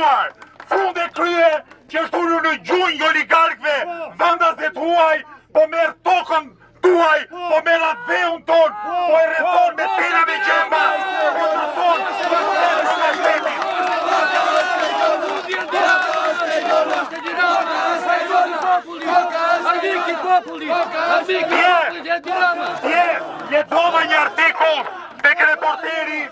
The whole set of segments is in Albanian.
shpëtuar. Fund e krye që është ulur në gjunjë oligarkëve, vendas e tuaj, po merr tokën tuaj, po merr atë dheun ton, po e rrethon me tela me gjemba, po na ton, po na shtetin. Letova një artikull tek reporteri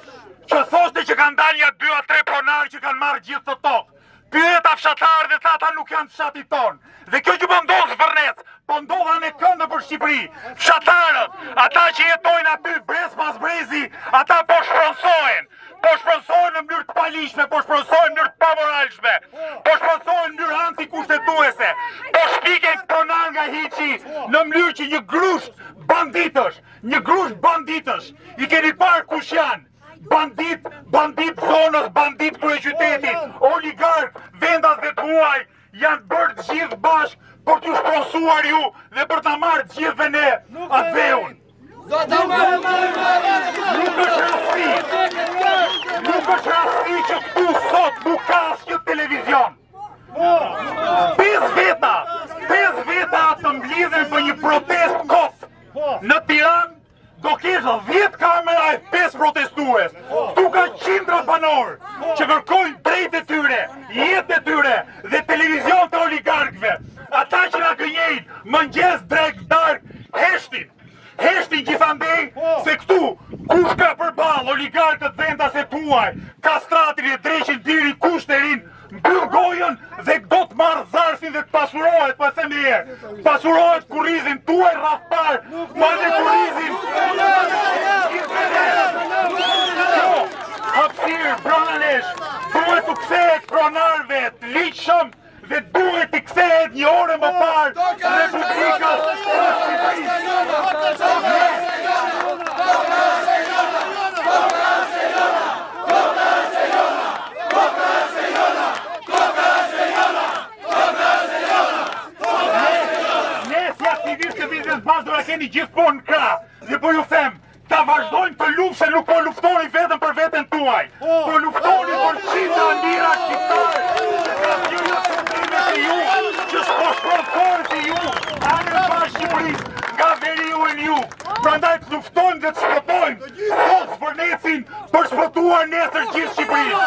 që thoshte që kanë dalë ja 2 a 3 pronarë që kanë marrë gjithë të tokë. Pyeta fshatarë dhe tha ata nuk janë fshati ton. Dhe kjo që po ndodh Zvërnec, po ndodha në këndë për Shqipëri. Fshatarët, ata që jetojnë aty brez pas brezi, ata po shpronsohen. Po shpronsohen në mënyrë të palishme, po shpronsohen në mënyrë të pamoralshme, po shpronsohen në mënyrë antikushtetuese, po shpiken pronar nga hiçi në mënyrë që një grusht banditësh, i keni parë kush janë? Bandit zonës, bandit kryeqytetit, oligark, vendas dhe tuaj janë bërë të gjithë bashkë për t'ju shpronsuar ju dhe për ta marrë të gjithëve ne atë dheun. Nuk është rasti që këtu sot nuk ka asnjë televizion. 5 veta të mblidhen për një protest kot. Në Tiranë do kesh 10 kamera e 5 protestues. Ktu ka qindra banor që kërkojnë drejtë e tyre, jetë e tyre dhe televizion të oligarkëve. Ata që na gënjejnë mëngjes, drek, dark, heshtin gjithandej se këtu kush ka përballë oligarkët vendas e tuaj, kastratin e dreqin diri kushterin, mbyll gojën dhe do të marrë zarfin dhe të pasurohet, po e them herë. Pasurohet kurrizin tuaj rrafpar, ma dhe kurrizin. Hapësirë, bronanesh, duhet të kthehet pronarëve të ligjshëm dhe duhet të kthehet një orë më parë Republika e Shqipërisë. Ne si aktivistë të vizës bashkë do na keni gjithmonë në krah dhe po ju them, ta vazhdojnë të luftë se nuk po luftoni vetëm për veten tuaj, po luftoni për qindra mira shqiptarë. Që s'po shpronsohen si ju, anën pa Shqipërisë, nga veriu e jug. Prandaj të luftojmë dhe të shpëtojmë sot Zvërnecin për shpëtuar nesër gjithë Shqipërinë.